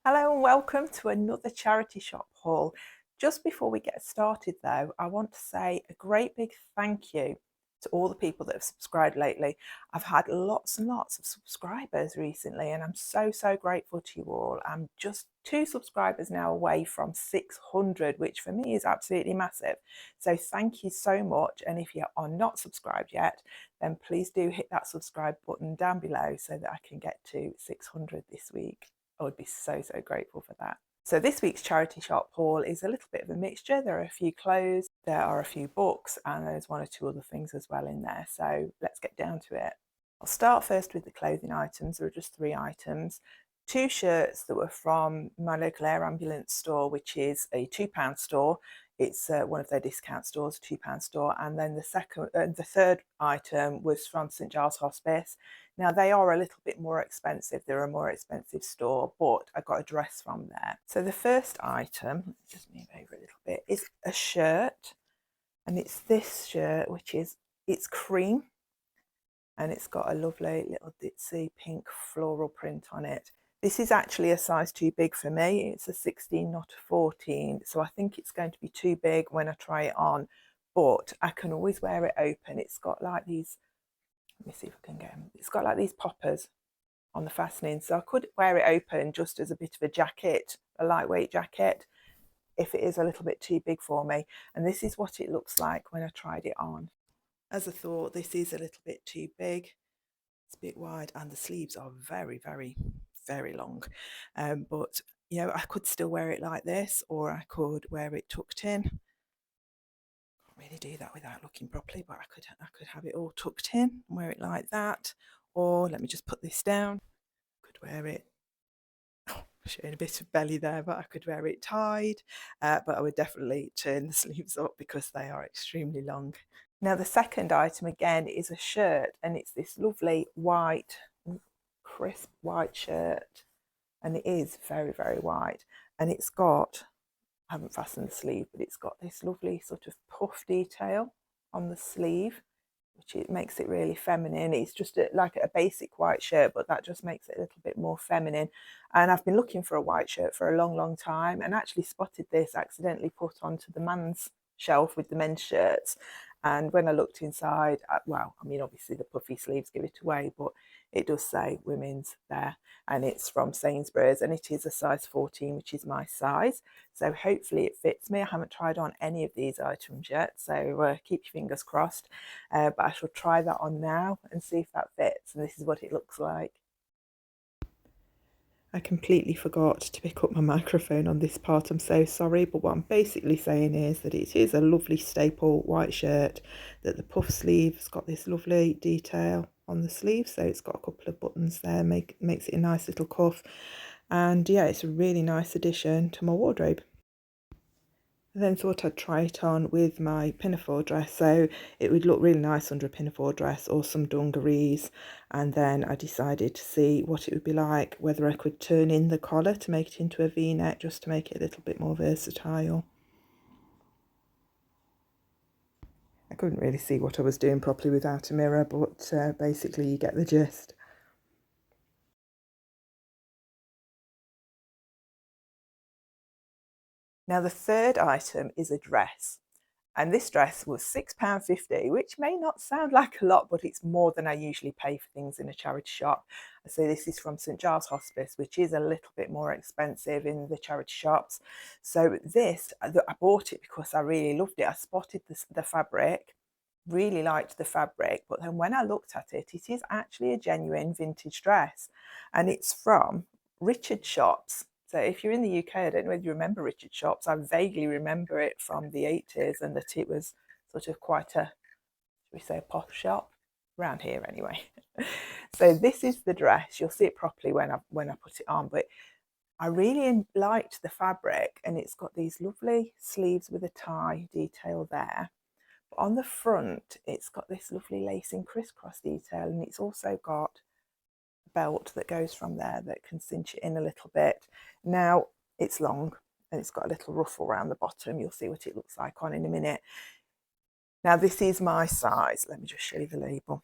Hello and welcome to another charity shop haul. Just before we get started though, I want to say a great big thank you to all the people that have subscribed lately. I've had lots and lots of subscribers recently and I'm so grateful to you all. I'm just 2 subscribers now away from 600, which for me is absolutely massive. So thank you so much, and if you are not subscribed yet, then please do hit that subscribe button down below so that I can get to 600 this week. I would be so grateful for that. So this week's charity shop haul is a little bit of a mixture. There are a few clothes, there are a few books, and there's 1 or 2 other things as well in there. So let's get down to it. I'll start first with the clothing items. There are just 3 items. 2 shirts that were from my local air ambulance store, which is a £2 store. It's one of their discount stores, £2 store. And then the third item was from St Giles Hospice. Now they are a little bit more expensive. They're a more expensive store, but I got a dress from there. So the first item, let's just move over a little bit, is a shirt. And it's this shirt, it's cream. And it's got a lovely little ditzy pink floral print on it. This is actually a size too big for me. It's a 16, not a 14. So I think it's going to be too big when I try it on, but I can always wear it open. It's got like these, let me see if I can get them. It's got like these poppers on the fastening. So I could wear it open just as a bit of a jacket, a lightweight jacket, if it is a little bit too big for me. And this is what it looks like when I tried it on. As I thought, this is a little bit too big. It's a bit wide and the sleeves are very long. But you know, I could still wear it like this, or I could wear it tucked in. Can't really do that without looking properly, but I could have it all tucked in and wear it like that. Or let me just put this down. I could wear it, showing a bit of belly there, but I could wear it tied. But I would definitely turn the sleeves up because they are extremely long. Now the second item again is a shirt, and it's this lovely white, crisp white shirt, and it is very white, and it's got, I haven't fastened the sleeve, but it's got this lovely sort of puff detail on the sleeve, which it makes it really feminine. It's just like a basic white shirt, but that just makes it a little bit more feminine. And I've been looking for a white shirt for a long time, and actually spotted this accidentally put onto the man's shelf with the men's shirts. And when I looked inside, well, I mean, obviously the puffy sleeves give it away, but it does say women's there, and it's from Sainsbury's, and it is a size 14, which is my size. So hopefully it fits me. I haven't tried on any of these items yet, so keep your fingers crossed. But I shall try that on now and see if that fits. And this is what it looks like. I completely forgot to pick up my microphone on this part. I'm so sorry, but what I'm basically saying is that it is a lovely staple white shirt, that the puff sleeve's got this lovely detail on the sleeve, so it's got a couple of buttons there, makes it a nice little cuff. And yeah, it's a really nice addition to my wardrobe. I then thought I'd try it on with my pinafore dress, so it would look really nice under a pinafore dress or some dungarees. And then I decided to see what it would be like, whether I could turn in the collar to make it into a v-neck, just to make it a little bit more versatile. I couldn't really see what I was doing properly without a mirror, but basically you get the gist. Now the third item is a dress. And this dress was £6.50, which may not sound like a lot, but it's more than I usually pay for things in a charity shop. So this is from St Giles Hospice, which is a little bit more expensive in the charity shops. So this, I bought it because I really loved it. I spotted the fabric, really liked the fabric, but then when I looked at it, it is actually a genuine vintage dress, and it's from Richard Shops. So if you're in the UK, I don't know whether you remember Richard Shops. I vaguely remember it from the 80s, and that it was sort of quite a, should we say, a posh shop around here anyway. So this is the dress. You'll see it properly when I put it on, but I really liked the fabric, and it's got these lovely sleeves with a tie detail there. But on the front, it's got this lovely lacing crisscross detail, and it's also got belt that goes from there that can cinch it in a little bit. Now it's long and it's got a little ruffle around the bottom. You'll see what it looks like on in a minute. Now this is my size. Let me just show you the label.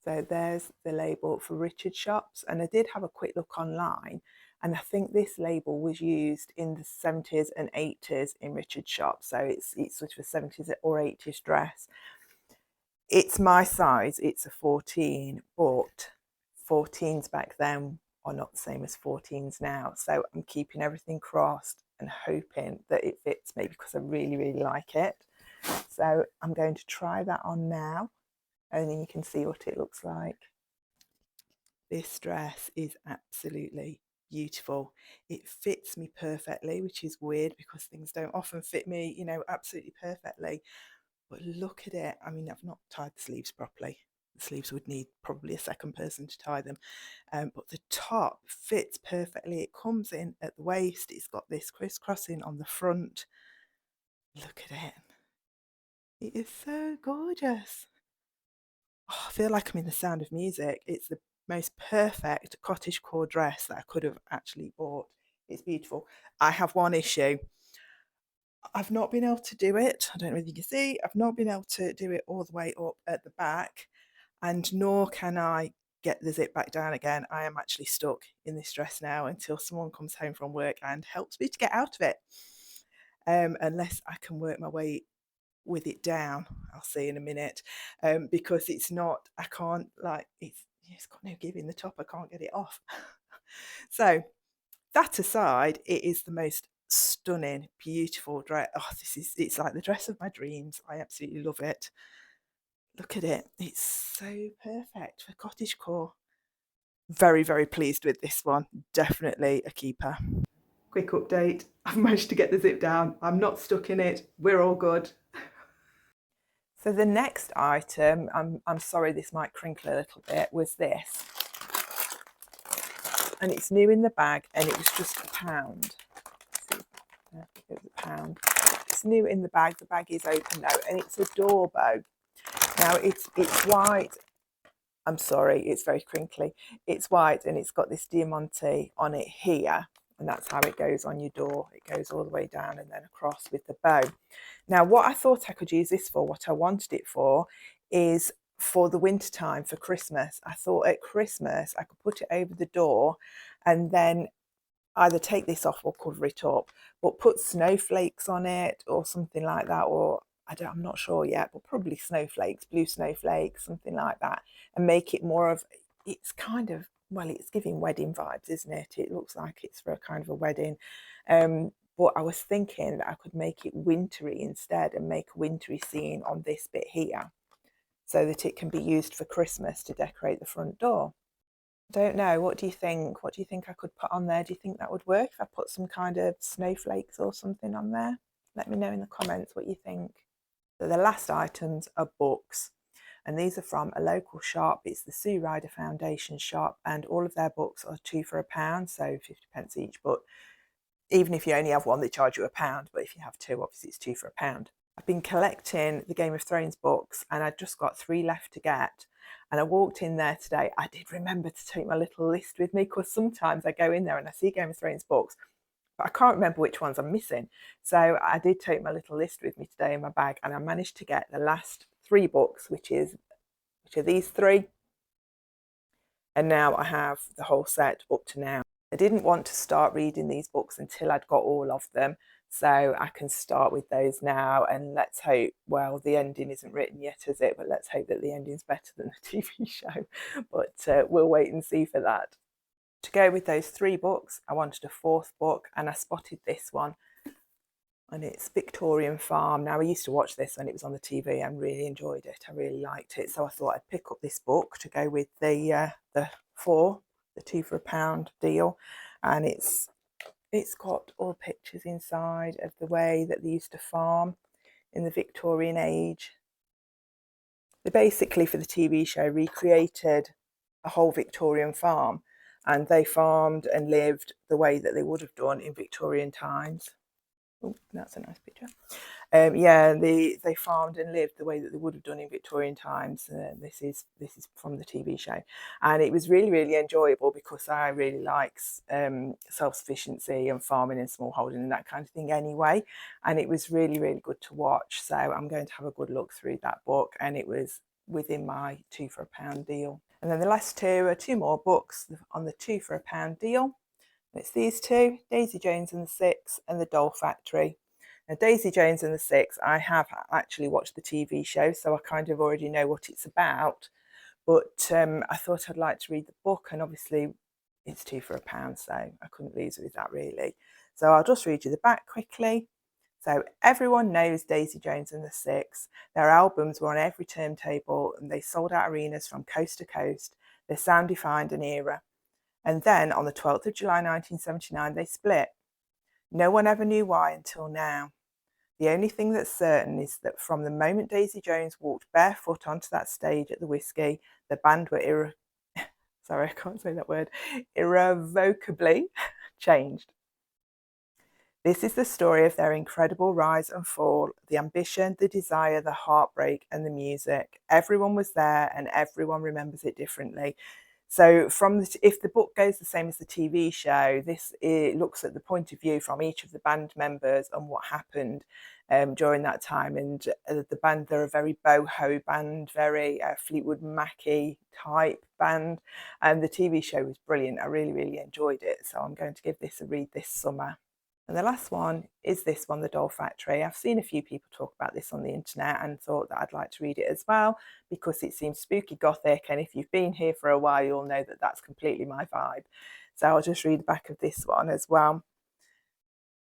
So there's the label for Richard shops, and I did have a quick look online, and I think this label was used in the 70s and 80s in Richard shops. So it's sort of a 70s or 80s dress. It's my size, it's a 14, but 14s back then are not the same as 14s now. So I'm keeping everything crossed and hoping that it fits me because I really, really like it. So I'm going to try that on now, and then you can see what it looks like. This dress is absolutely beautiful. It fits me perfectly, which is weird because things don't often fit me, you know, absolutely perfectly. But look at it. I mean, I've not tied the sleeves properly. The sleeves would need probably a second person to tie them. But the top fits perfectly. It comes in at the waist. It's got this crisscrossing on the front. Look at it. It is so gorgeous. Oh, I feel like I'm in The Sound of Music. It's the most perfect cottagecore dress that I could have actually bought. It's beautiful. I have one issue. I've not been able to do it. I don't know whether you can see. I've not been able to do it all the way up at the back, and nor can I get the zip back down again. I am actually stuck in this dress now until someone comes home from work and helps me to get out of it. Unless I can work my way with it down. I'll see in a minute, because it's not, I can't, like, it's got no give in the top. I can't get it off. So that aside, it is the most stunning, beautiful dress. Oh, it's like the dress of my dreams. I absolutely love it. Look at it. It's so perfect for cottagecore. Very, very pleased with this one. Definitely a keeper. Quick update. I've managed to get the zip down. I'm not stuck in it. We're all good. So the next item, I'm sorry this might crinkle a little bit, was this. And it's new in the bag, and it was just £1. It was £1. It's new in the bag. The bag is open now, and it's a door bow. Now it's white. I'm sorry, it's very crinkly. It's white, and it's got this diamante on it here, and that's how it goes on your door. It goes all the way down and then across with the bow. Now, what I thought I could use this for, what I wanted it for, is for the winter time, for Christmas. I thought at Christmas I could put it over the door and then either take this off or cover it up, but put snowflakes on it or something like that, or I'm not sure yet, but probably snowflakes, blue snowflakes, something like that, and make it more of, it's kind of, well, it's giving wedding vibes, isn't it? It looks like it's for a kind of a wedding. But I was thinking that I could make it wintry instead and make a wintry scene on this bit here so that it can be used for Christmas to decorate the front door. Don't know. What do you think? What do you think I could put on there? Do you think that would work if I put some kind of snowflakes or something on there? Let me know in the comments what you think. So the last items are books, and these are from a local shop. It's the Sue Ryder Foundation shop, and all of their books are 2 for £1, so 50p each. But even if you only have one, they charge you £1. But if you have two, obviously it's 2 for £1. I've been collecting the Game of Thrones books, and I've just got 3 left to get. And I walked in there today. I did remember to take my little list with me, because sometimes I go in there and I see Game of Thrones books, but I can't remember which ones I'm missing. So I did take my little list with me today in my bag, and I managed to get the last 3 books, which are these 3. And now I have the whole set up to now. I didn't want to start reading these books until I'd got all of them, so I can start with those now, and let's hope, well, the ending isn't written yet, is it? But let's hope that the ending's better than the TV show. But we'll wait and see for that. To go with those 3 books, I wanted a 4th book, and I spotted this one, and it's Victorian Farm. Now, I used to watch this when it was on the TV and really enjoyed it. I really liked it, so I thought I'd pick up this book to go with the 2 for £1 deal, and it's got all pictures inside of the way that they used to farm in the Victorian age. They basically, for the TV show, recreated a whole Victorian farm, and they farmed and lived the way that they would have done in Victorian times. Oh, that's a nice picture. Yeah, they farmed and lived the way that they would have done in Victorian times. This is from the TV show, and it was really, really enjoyable because I really like self-sufficiency and farming and smallholding and that kind of thing anyway. And it was really, really good to watch. So I'm going to have a good look through that book, and it was within my 2 for £1 deal. And then the last two are two more books on the 2 for £1 deal. It's these two, Daisy Jones and the Six and The Doll Factory. Now, Daisy Jones and the Six, I have actually watched the TV show, so I kind of already know what it's about. But I thought I'd like to read the book, and obviously it's 2 for £1, so I couldn't lose with that really. So I'll just read you the back quickly. So everyone knows Daisy Jones and the Six. Their albums were on every turntable and they sold out arenas from coast to coast. Their sound defined an era. And then on the 12th of July 1979, they split. No one ever knew why until now. The only thing that's certain is that from the moment Daisy Jones walked barefoot onto that stage at the Whiskey, the band were sorry, I can't say that word, irrevocably changed. This is the story of their incredible rise and fall, the ambition, the desire, the heartbreak, and the music. Everyone was there and everyone remembers it differently. So if the book goes the same as the TV show, it looks at the point of view from each of the band members and what happened during that time. And the band, they're a very boho band, very Fleetwood Mackie type band. And the TV show was brilliant. I really, really enjoyed it. So I'm going to give this a read this summer. And the last one is this one, The Doll Factory. I've seen a few people talk about this on the internet and thought that I'd like to read it as well because it seems spooky gothic, and if you've been here for a while you'll know that that's completely my vibe. So I'll just read the back of this one as well.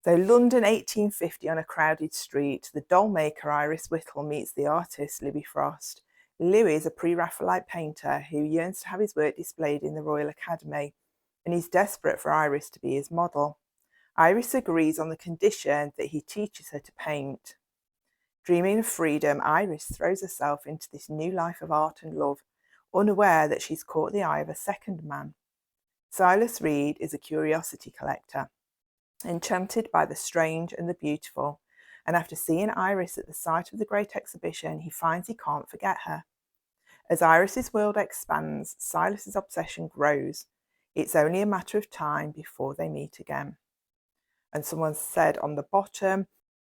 So London 1850, on a crowded street, the doll maker Iris Whittle meets the artist Libby Frost. Louis is a pre-Raphaelite painter who yearns to have his work displayed in the Royal Academy, and he's desperate for Iris to be his model. Iris agrees on the condition that he teaches her to paint. Dreaming of freedom, Iris throws herself into this new life of art and love, unaware that she's caught the eye of a second man. Silas Reed is a curiosity collector, enchanted by the strange and the beautiful, and after seeing Iris at the site of the Great Exhibition, he finds he can't forget her. As Iris's world expands, Silas's obsession grows. It's only a matter of time before they meet again. And someone said on the bottom,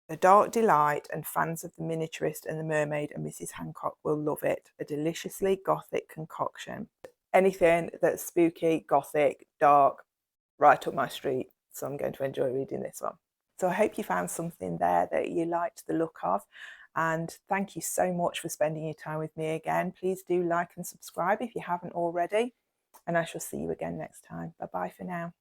a dark delight, and fans of The Miniaturist and The Mermaid and Mrs. Hancock will love it. A deliciously gothic concoction. Anything that's spooky, gothic, dark, right up my street. So I'm going to enjoy reading this one. So I hope you found something there that you liked the look of. And thank you so much for spending your time with me again. Please do like and subscribe if you haven't already. And I shall see you again next time. Bye bye for now.